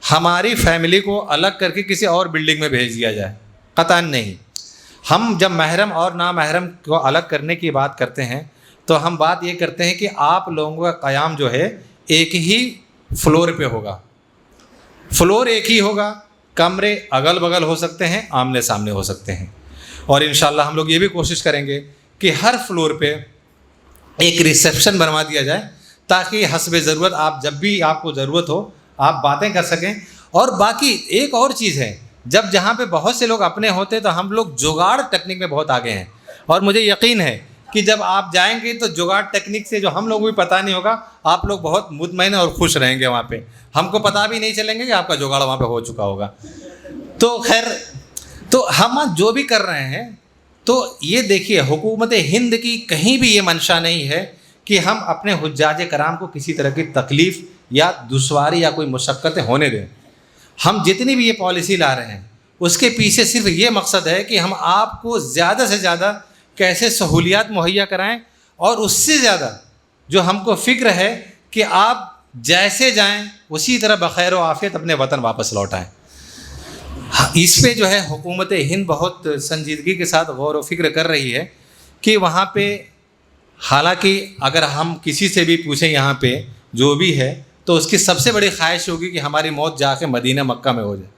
ہماری فیملی کو الگ کر کے کسی اور بلڈنگ میں بھیج دیا جائے. قطعاً نہیں. ہم جب محرم اور نامحرم کو الگ کرنے کی بات کرتے ہیں تو ہم بات یہ کرتے ہیں کہ آپ لوگوں کا قیام جو ہے ایک ہی فلور پہ ہوگا. فلور ایک ہی ہوگا, کمرے اگل بغل ہو سکتے ہیں, آمنے سامنے ہو سکتے ہیں. اور انشاءاللہ ہم لوگ یہ بھی کوشش کریں گے کہ ہر فلور پہ ایک ریسیپشن بنوا دیا جائے تاکہ حسب ضرورت آپ جب بھی آپ کو ضرورت ہو آپ باتیں کر سکیں. اور باقی ایک اور چیز ہے, جب جہاں پہ بہت سے لوگ اپنے ہوتے تو ہم لوگ جگاڑ ٹیکنیک میں بہت آگے ہیں. اور مجھے یقین ہے کہ جب آپ جائیں گے تو جگاڑ ٹیکنیک سے جو ہم لوگوں کو بھی پتہ نہیں ہوگا, آپ لوگ بہت مطمئن اور خوش رہیں گے وہاں پہ. ہم کو پتہ بھی نہیں چلیں گے کہ آپ کا جگاڑ وہاں پہ ہو چکا ہوگا. تو خیر, تو ہم جو بھی کر رہے ہیں تو یہ دیکھیے حکومت ہند کی کہیں بھی یہ منشا نہیں ہے کہ ہم اپنے حجاج کرام کو کسی طرح کی تکلیف یا دشواری یا کوئی مشقتیں ہونے دیں. ہم جتنی بھی یہ پالیسی لا رہے ہیں اس کے پیچھے صرف یہ مقصد ہے کہ ہم آپ کو زیادہ سے زیادہ کیسے سہولیات مہیا کرائیں, اور اس سے زیادہ جو ہم کو فکر ہے کہ آپ جیسے جائیں اسی طرح بخیر و عافیت اپنے وطن واپس لوٹائیں. اس پہ جو ہے حکومت ہند بہت سنجیدگی کے ساتھ غور و فکر کر رہی ہے کہ وہاں پہ, حالانکہ اگر ہم کسی سے بھی پوچھیں یہاں پہ جو بھی ہے تو اس کی سب سے بڑی خواہش ہوگی کہ ہماری موت جا کے مدینہ مکہ میں ہو جائے,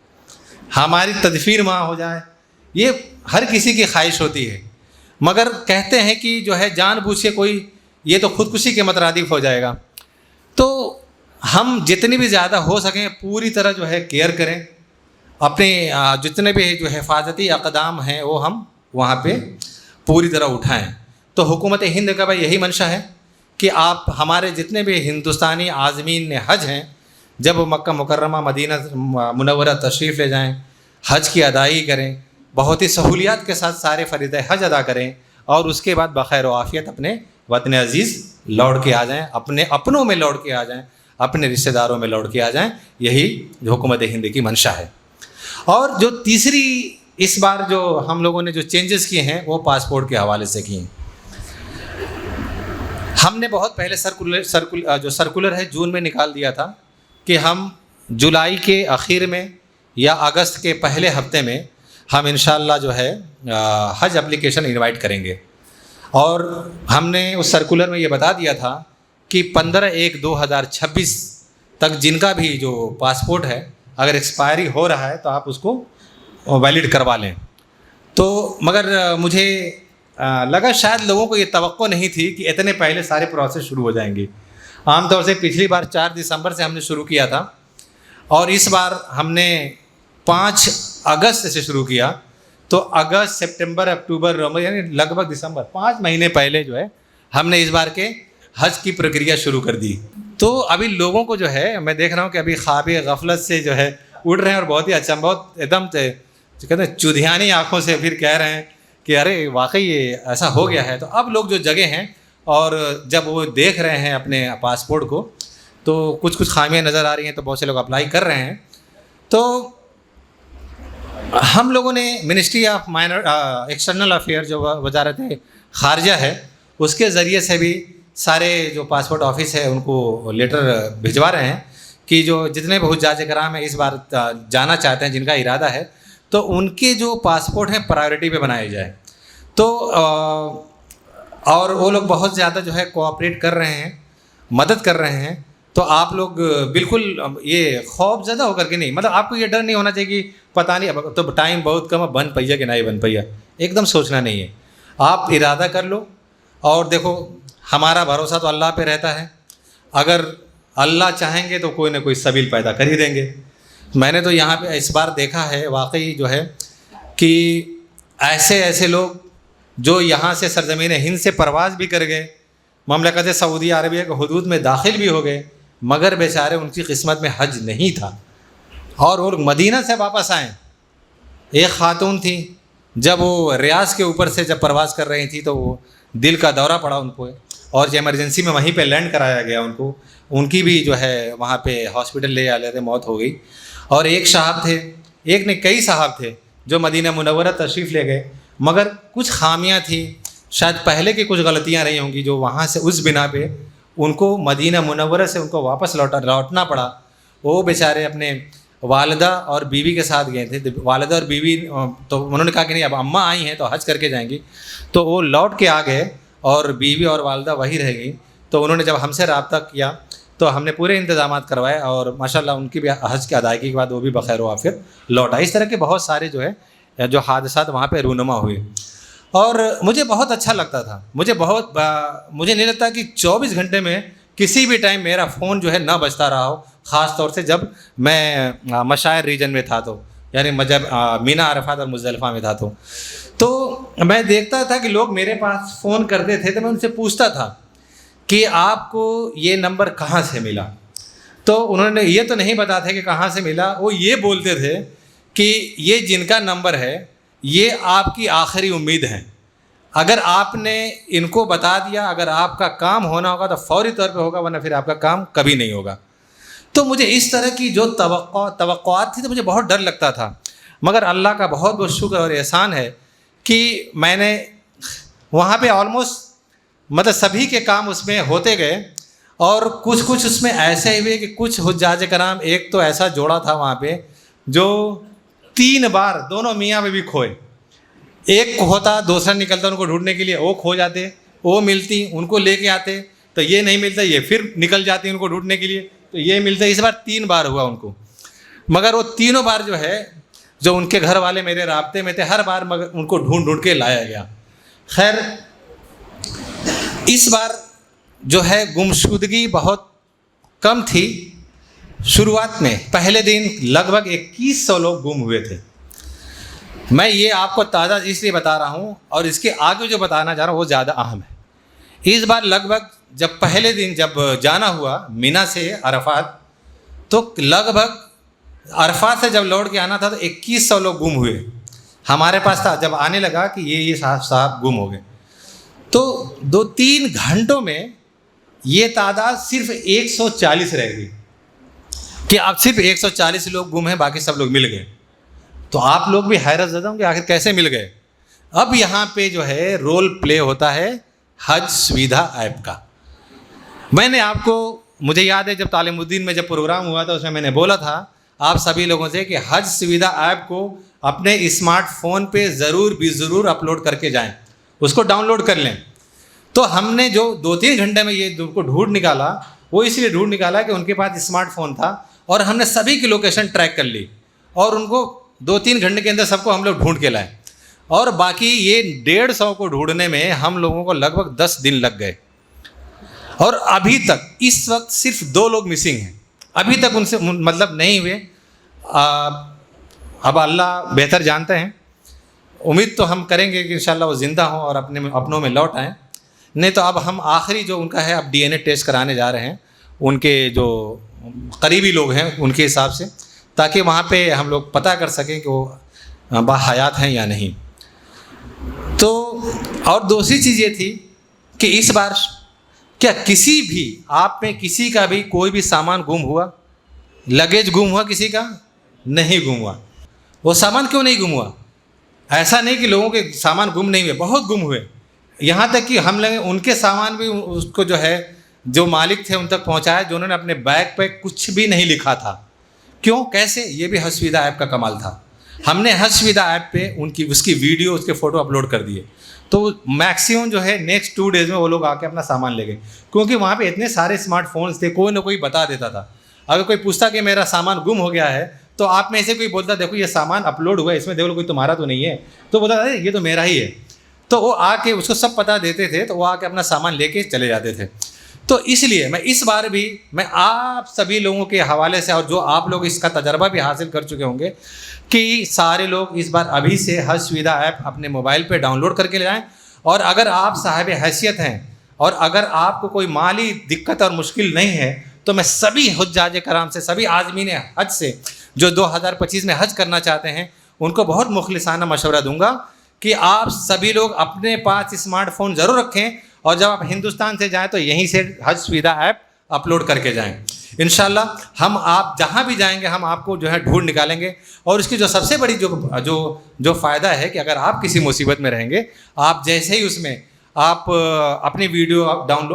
ہماری تدفین وہاں ہو جائے. یہ ہر کسی کی خواہش ہوتی ہے, مگر کہتے ہیں کہ جو ہے جان بوجھ کے کوئی یہ تو خودکشی کے مترادف ہو جائے گا. تو ہم جتنی بھی زیادہ ہو سکیں پوری طرح جو ہے کیئر کریں, اپنے جتنے بھی جو حفاظتی اقدام ہیں وہ ہم وہاں پہ پوری طرح اٹھائیں. تو حکومت ہند کا بھائی یہی منشا ہے کہ آپ ہمارے جتنے بھی ہندوستانی عازمین حج ہیں جب وہ مکہ مکرمہ مدینہ منورہ تشریف لے جائیں, حج کی ادائیگی کریں, بہت ہی سہولیات کے ساتھ سارے فریضہ حج ادا کریں, اور اس کے بعد بخیر و عافیت اپنے وطن عزیز لوٹ کے آ جائیں, اپنے اپنوں میں لوٹ کے آ جائیں, اپنے رشتہ داروں میں لوٹ کے آ جائیں. یہی حکومت ہند کی منشا ہے. اور جو تیسری اس بار جو ہم لوگوں نے جو چینجز کیے ہیں وہ پاسپورٹ کے حوالے سے کیے ہیں. ہم نے بہت پہلے سرکولر ہے جون میں نکال دیا تھا کہ ہم جولائی کے اخیر میں یا اگست کے پہلے ہفتے میں ہم انشاءاللہ جو ہے حج اپلیکیشن انوائٹ کریں گے. اور ہم نے اس سرکولر میں یہ بتا دیا تھا کہ 15/1/2026 تک جن کا بھی جو پاسپورٹ ہے اگر ایکسپائری ہو رہا ہے تو آپ اس کو ویلڈ کروا لیں. تو مگر مجھے لگا شاید لوگوں کو یہ توقع نہیں تھی کہ اتنے پہلے سارے پروسیس شروع ہو جائیں گے. عام طور سے پچھلی بار 4 دسمبر سے ہم نے شروع کیا تھا, اور اس بار ہم نے 5 اگست سے شروع کیا. تو اگست, سپٹمبر, اکتوبر, نومبر یعنی لگ بھگ دسمبر 5 مہینے پہلے جو ہے ہم نے اس بار کے حج کی پرکریا شروع کر دی. تو ابھی لوگوں کو جو ہے میں دیکھ رہا ہوں کہ ابھی خواب غفلت سے جو ہے اڑ رہے ہیں, اور بہت ہی اچھا, بہت ایک دم کہتے ہیں چودھیانی آنکھوں سے پھر کہہ رہے ہیں کہ ارے واقعی یہ ایسا ہو گیا ہے. تو اب لوگ جو جگہ ہیں اور جب وہ دیکھ رہے ہیں اپنے پاسپورٹ کو تو کچھ خامیاں نظر آ رہی ہیں, تو بہت سے لوگ اپلائی کر رہے ہیں. تو ہم لوگوں نے منسٹری آف ایکسٹرنل افیئر جو وزارت خارجہ ہے اس کے ذریعے سے بھی سارے جو پاسپورٹ آفس ہے ان کو لیٹر بھجوا رہے ہیں کہ جو جتنے بھی حجاج کرام ہیں اس بار جانا چاہتے ہیں, جن کا ارادہ ہے, تو ان کے جو پاسپورٹ ہیں پرائیورٹی پہ بنائے جائیں. تو اور وہ لوگ بہت زیادہ جو ہے کوآپریٹ کر رہے ہیں, مدد کر رہے ہیں. تو آپ لوگ بالکل یہ خوف زدہ ہو کر کے نہیں, مطلب آپ کو یہ ڈر نہیں ہونا چاہیے کہ پتہ نہیں اب تو ٹائم بہت کم ہے, بن پیا کہ نہیں بن پیا, ایک دم سوچنا نہیں ہے. آپ ارادہ کر لو, اور دیکھو ہمارا بھروسہ تو اللہ پہ رہتا ہے, اگر اللہ چاہیں گے تو کوئی نہ کوئی سبیل پیدا کر ہی دیں گے. میں نے تو یہاں پہ اس بار دیکھا ہے واقعی جو ہے کہ ایسے لوگ جو یہاں سے سرزمین ہند سے پرواز بھی کر گئے, مملکت سعودی عربیہ کے حدود میں داخل بھی ہو گئے, مگر بیچارے ان کی قسمت میں حج نہیں تھا, اور وہ مدینہ سے واپس آئیں. ایک خاتون تھی, جب وہ ریاض کے اوپر سے جب پرواز کر رہی تھی تو وہ دل کا دورہ پڑا ان کو, اور جو ایمرجنسی میں وہیں پہ لینڈ کرایا گیا ان کی بھی جو ہے وہاں پہ ہاسپٹل لے آ لیتے موت ہو گئی. اور ایک صاحب تھے، ایک نہیں کئی صاحب تھے جو مدینہ منورہ تشریف لے گئے، مگر کچھ خامیاں تھیں، شاید پہلے کی کچھ غلطیاں رہی ہوں گی جو وہاں سے اس بنا پہ ان کو مدینہ منورہ سے ان کو واپس لوٹنا پڑا. وہ بیچارے اپنے والدہ اور بیوی کے ساتھ گئے تھے. والدہ اور بیوی تو انہوں نے کہا کہ نہیں اب اماں آئی ہیں تو حج کر کے جائیں گی، تو وہ لوٹ کے آ گئے اور بیوی اور والدہ وہی رہ گئی. تو انہوں نے جب ہم سے رابطہ کیا تو ہم نے پورے انتظامات کروائے اور ماشاءاللہ ان کی بھی حج کی ادائیگی کے بعد وہ بھی بخیر و عافیت لوٹ آئے. اس طرح کے بہت سارے جو حادثات وہاں پہ رونما ہوئے اور مجھے بہت اچھا لگتا تھا. مجھے نہیں لگتا کہ 24 گھنٹے میں کسی بھی ٹائم میرا فون جو ہے نہ بجتا رہا ہو، خاص طور سے جب میں مشاعر ریجن میں تھا تو، یعنی جب مینا عرفات اور مزدلفہ میں تھا تو میں دیکھتا تھا کہ لوگ میرے پاس فون کرتے تھے تو میں ان سے پوچھتا تھا کہ آپ کو یہ نمبر کہاں سے ملا. تو انہوں نے یہ تو نہیں بتا تھے کہ کہاں سے ملا، وہ یہ بولتے تھے کہ یہ جن کا نمبر ہے یہ آپ کی آخری امید ہے، اگر آپ نے ان کو بتا دیا اگر آپ کا کام ہونا ہوگا تو فوری طور پہ ہوگا، ورنہ پھر آپ کا کام کبھی نہیں ہوگا. تو مجھے اس طرح کی جو توقعات تھی تو مجھے بہت ڈر لگتا تھا، مگر اللہ کا بہت بہت شکر اور احسان ہے کہ میں نے وہاں پہ آلموسٹ مطلب سبھی کے کام اس میں ہوتے گئے. اور کچھ اس میں ایسے ہوئے کہ کچھ حجاج کرام، ایک تو ایسا جوڑا تھا وہاں پہ جو 3 بار دونوں میاں میں بھی کھوئے. ایک ہوتا دوسرا نکلتا ان کو ڈھونڈنے کے لیے، وہ کھو جاتے، وہ ملتی ان کو لے کے آتے تو یہ نہیں ملتا، یہ پھر نکل جاتی ان کو ڈھونڈنے کے لیے تو یہ ملتا. اس بار 3 بار ہوا ان کو، مگر وہ تینوں بار جو ان کے گھر والے میرے رابطے میں تھے ہر بار مگر ان کو ڈھونڈ کے لایا گیا. خیر اس بار جو ہے گمشدگی بہت کم تھی. شروعات میں پہلے دن لگ بھگ 2100 لوگ گم ہوئے تھے. میں یہ آپ کو تازہ اس لیے بتا رہا ہوں اور اس کے آگے جو بتانا چاہ رہا ہوں وہ زیادہ اہم ہے. اس بار لگ بھگ جب پہلے دن جب جانا ہوا مینا سے عرفات تو لگ بھگ عرفات سے جب لوٹ کے آنا تھا تو 2100 لوگ گم ہوئے. ہمارے پاس تھا جب آنے لگا کہ یہ صاحب گم ہو گئے تو 2-3 گھنٹوں میں یہ تعداد صرف 140 رہ گئی کہ اب صرف 140 لوگ گم ہیں، باقی سب لوگ مل گئے. تو آپ لوگ بھی حیرت زدہ ہوں کہ آخر کیسے مل گئے. اب یہاں پہ جو ہے رول پلے ہوتا ہے حج سویدھا ایپ کا. میں نے آپ کو، مجھے یاد ہے جب تعلیم الدین میں جب پروگرام ہوا تھا اس میں میں نے بولا تھا آپ سبھی لوگوں سے کہ حج سویدھا ایپ کو اپنے اسمارٹ فون پہ ضرور اپلوڈ کر کے جائیں، اس کو ڈاؤن لوڈ کر لیں. تو ہم نے جو 2-3 گھنٹے میں یہ کو ڈھونڈ نکالا وہ اس لیے ڈھونڈ نکالا کہ ان کے پاس اسمارٹ فون تھا اور ہم نے سبھی کی لوکیشن ٹریک کر لی اور ان کو 2-3 گھنٹے کے اندر سب کو ہم لوگ ڈھونڈ کے لائے. اور باقی یہ 150 کو ڈھونڈنے میں ہم لوگوں کو لگ بھگ 10 دن لگ گئے. اور ابھی تک اس وقت صرف 2 لوگ مسنگ ہیں، ابھی تک ان سے مطلب نہیں ہوئے. اب اللہ بہتر جانتے ہیں، امید تو ہم کریں گے کہ انشاءاللہ وہ زندہ ہوں اور اپنوں میں لوٹ آئیں. نہیں تو اب ہم آخری جو ان کا ہے اب DNA ٹیسٹ کرانے جا رہے ہیں ان کے جو قریبی لوگ ہیں ان کے حساب سے، تاکہ وہاں پہ ہم لوگ پتہ کر سکیں کہ وہ باحیات ہیں یا نہیں. تو اور دوسری چیز یہ تھی کہ اس بار کیا کسی بھی آپ میں کسی کا بھی کوئی بھی سامان گم ہوا، لگیج گم ہوا؟ کسی کا نہیں گم ہوا. وہ سامان کیوں نہیں گم ہوا؟ ایسا نہیں کہ لوگوں کے سامان گم نہیں ہوئے، بہت گم ہوئے. یہاں تک کہ ہم لوگ ان کے سامان بھی اس کو جو ہے جو مالک تھے ان تک پہنچایا جو انہوں نے اپنے بیگ پہ کچھ بھی نہیں لکھا تھا. کیوں کیسے؟ یہ بھی حج سویدھا ایپ کا کمال تھا. ہم نے حج سویدھا ایپ پہ اس کی ویڈیو اس کے فوٹو اپلوڈ کر دیے تو میکسیمم جو ہے نیکسٹ 2 ڈیز میں وہ لوگ آ کے اپنا سامان لے گئے، کیونکہ وہاں پہ اتنے سارے اسمارٹ فونس تھے، کوئی نہ کوئی بتا دیتا تھا. اگر کوئی پوچھتا کہ میرا سامان گم ہو گیا ہے تو آپ میں سے کوئی بولتا دیکھو یہ سامان اپلوڈ ہوا ہے، اس میں دیکھو کوئی تمہارا تو نہیں ہے، تو بولتا یہ تو میرا ہی ہے. تو وہ آ کے اس کو سب پتہ دیتے تھے تو وہ آ کے اپنا سامان لے کے چلے جاتے تھے. تو اس لیے میں اس بار بھی میں آپ سبھی لوگوں کے حوالے سے، اور جو آپ لوگ اس کا تجربہ بھی حاصل کر چکے ہوں گے، کہ سارے لوگ اس بار ابھی سے حج سویدھا ایپ اپنے موبائل پہ ڈاؤن لوڈ کر کے لے جائیں. اور اگر آپ صاحب حیثیت ہیں اور اگر آپ کو کوئی مالی دقت اور مشکل نہیں ہے تو میں سبھی حجاج کرام سے، سبھی عازمین حج سے جو 2025 میں حج کرنا چاہتے ہیں ان کو بہت مخلصانہ مشورہ دوں گا کہ آپ سبھی لوگ اپنے پاس اسمارٹ فون ضرور رکھیں اور جب آپ ہندوستان سے جائیں تو یہیں سے حج سویدھا ایپ اپلوڈ کر کے جائیں. انشاءاللہ ہم آپ جہاں بھی جائیں گے ہم آپ کو جو ہے ڈھونڈ نکالیں گے. اور اس کی جو سب سے بڑی جو فائدہ ہے کہ اگر آپ کسی مصیبت میں رہیں گے, آپ جیسے ہی اس میں آپ اپنی ویڈیو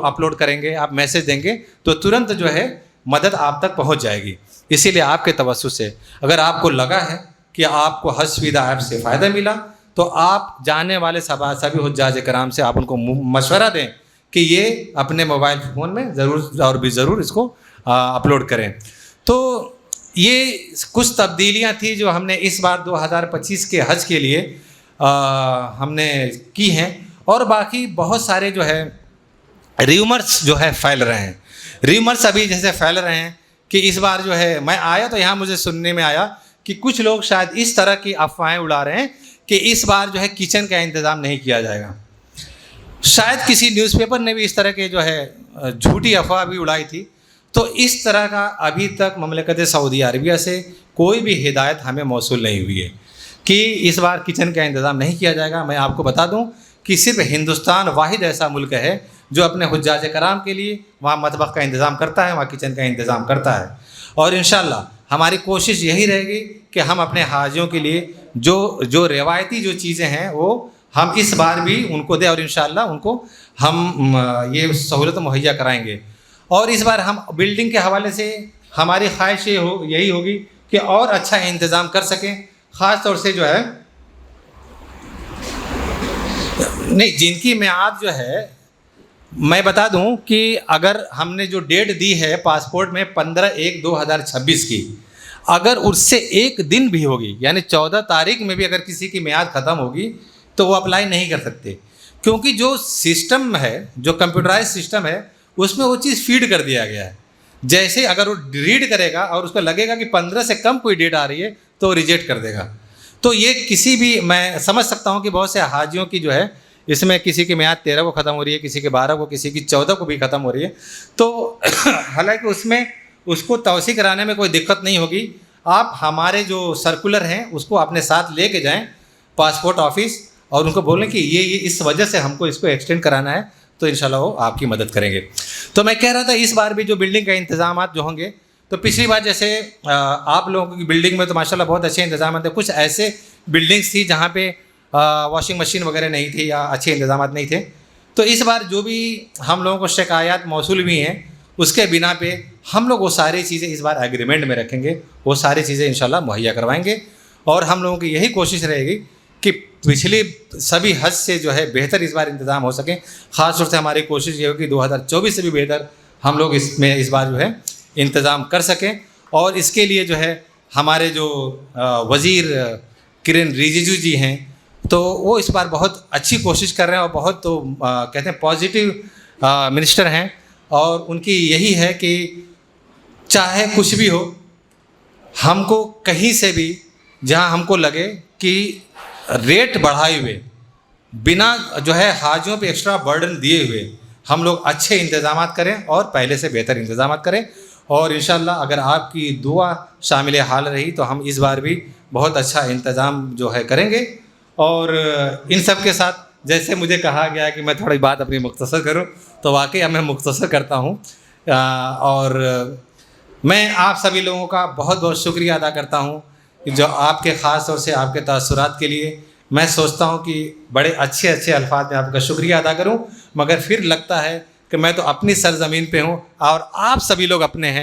اپلوڈ کریں گے, آپ میسج دیں گے تو ترنت جو ہے مدد آپ تک پہنچ جائے گی. اسی لیے آپ کے توسط سے اگر آپ کو لگا ہے کہ آپ کو حج سویدھا ایپ سے فائدہ ملا تو آپ جانے والے سبھی حجاج کرام سے آپ ان کو مشورہ دیں کہ یہ اپنے موبائل فون میں ضرور اور بھی ضرور اس کو اپلوڈ کریں. تو یہ کچھ تبدیلیاں تھیں جو ہم نے اس بار 2025 کے حج کے لیے ہم نے کی ہیں. اور باقی بہت سارے جو ہے ریومرس جو ہے پھیل رہے ہیں. ریومرس ابھی جیسے پھیل رہے ہیں کہ اس بار جو ہے میں آیا تو یہاں مجھے سننے میں آیا کہ کچھ لوگ شاید اس طرح کی افواہیں اڑا رہے ہیں کہ اس بار جو ہے کچن کا انتظام نہیں کیا جائے گا. شاید کسی نیوز پیپر نے بھی اس طرح کے جو ہے جھوٹی افواہ بھی اڑائی تھی. تو اس طرح کا ابھی تک مملکت سعودی عربیہ سے کوئی بھی ہدایت ہمیں موصول نہیں ہوئی ہے کہ اس بار کچن کا انتظام نہیں کیا جائے گا. میں آپ کو بتا دوں کہ صرف ہندوستان واحد ایسا ملک ہے جو اپنے حجاج کرام کے لیے وہاں مطبخ کا انتظام کرتا ہے, وہاں کچن کا انتظام کرتا ہے. اور انشاءاللہ ہماری کوشش یہی رہے گی کہ ہم اپنے حاجیوں کے لیے جو روایتی جو چیزیں ہیں وہ ہم اس بار بھی ان کو دیں اور انشاءاللہ ان کو ہم یہ سہولت مہیا کرائیں گے. اور اس بار ہم بلڈنگ کے حوالے سے ہماری خواہش یہی ہوگی کہ اور اچھا انتظام کر سکیں. خاص طور سے جو ہے نہیں جن کی میعاد جو ہے میں بتا دوں کہ اگر ہم نے جو ڈیٹ دی ہے پاسپورٹ میں 15/1/2026 کی, اگر اس سے ایک دن بھی ہوگی یعنی 14 تاریخ میں بھی اگر کسی کی میعاد ختم ہوگی تو وہ اپلائی نہیں کر سکتے, کیونکہ جو سسٹم ہے جو کمپیوٹرائز سسٹم ہے اس میں وہ چیز فیڈ کر دیا گیا ہے. جیسے اگر وہ ریڈ کرے گا اور اس کو لگے گا کہ 15 سے کم کوئی ڈیٹ آ رہی ہے تو وہ ریجیکٹ کر دے گا. تو یہ کسی بھی میں سمجھ سکتا ہوں کہ بہت سے حاجیوں کی جو ہے اس میں کسی کی میعاد 13 کو ختم ہو رہی ہے, کسی کی 12 کو, کسی کی 14 کو بھی ختم ہو رہی ہے. تو حالانکہ اس میں اس کو توسیع کرانے میں کوئی دقت نہیں ہوگی. آپ ہمارے جو سرکولر ہیں اس کو اپنے ساتھ لے کے جائیں پاسپورٹ آفس اور ان کو بولیں کہ یہ اس وجہ سے ہم کو اس کو ایکسٹینڈ کرانا ہے, تو انشاءاللہ وہ آپ کی مدد کریں گے. تو میں کہہ رہا تھا اس بار بھی جو بلڈنگ کا انتظامات جو ہوں گے تو پچھلی بار جیسے آپ لوگوں کی بلڈنگ میں تو ماشاءاللہ بہت اچھے انتظامات تھے. کچھ ایسے بلڈنگس تھی جہاں پہ واشنگ مشین وغیرہ نہیں تھی یا اچھے انتظامات نہیں تھے. تو اس بار جو بھی ہم لوگوں کو شکایات موصول ہوئی ہیں اس کے بنا پہ ہم لوگ وہ ساری چیزیں اس بار ایگریمنٹ میں رکھیں گے, وہ ساری چیزیں انشاءاللہ مہیا کروائیں گے. اور ہم لوگوں کی یہی کوشش رہے گی کہ پچھلی سبھی حج سے جو ہے بہتر اس بار انتظام ہو سکیں. خاص طور سے ہماری کوشش یہ ہوگی 2024 سے بھی بہتر ہم لوگ اس میں اس بار جو ہے انتظام کر سکیں. اور اس کے لیے جو ہے ہمارے جو وزیر کرن رجیجو جی ہیں تو وہ اس بار بہت اچھی کوشش کر رہے ہیں اور بہت تو کہتے ہیں پازیٹیو منسٹر ہیں. اور ان کی یہی ہے کہ چاہے کچھ بھی ہو ہم کو کہیں سے بھی جہاں ہم کو لگے کہ ریٹ بڑھائے ہوئے بنا جو ہے حاجیوں پہ ایکسٹرا برڈن دیے ہوئے ہم لوگ اچھے انتظامات کریں اور پہلے سے بہتر انتظامات کریں. اور انشاءاللہ اگر آپ کی دعا شامل حال رہی تو ہم اس بار بھی بہت اچھا انتظام جو ہے کریں گے. اور ان سب کے ساتھ جیسے مجھے کہا گیا ہے کہ میں تھوڑی بات اپنی مختصر کروں تو واقعی میں مختصر کرتا ہوں. اور میں آپ سبھی لوگوں کا بہت بہت شکریہ ادا کرتا ہوں کہ جو آپ کے خاص طور سے آپ کے تاثرات کے لیے میں سوچتا ہوں کہ بڑے اچھے الفاظ میں آپ کا شکریہ ادا کروں, مگر پھر لگتا ہے کہ میں تو اپنی سرزمین پہ ہوں اور آپ سبھی لوگ اپنے ہیں.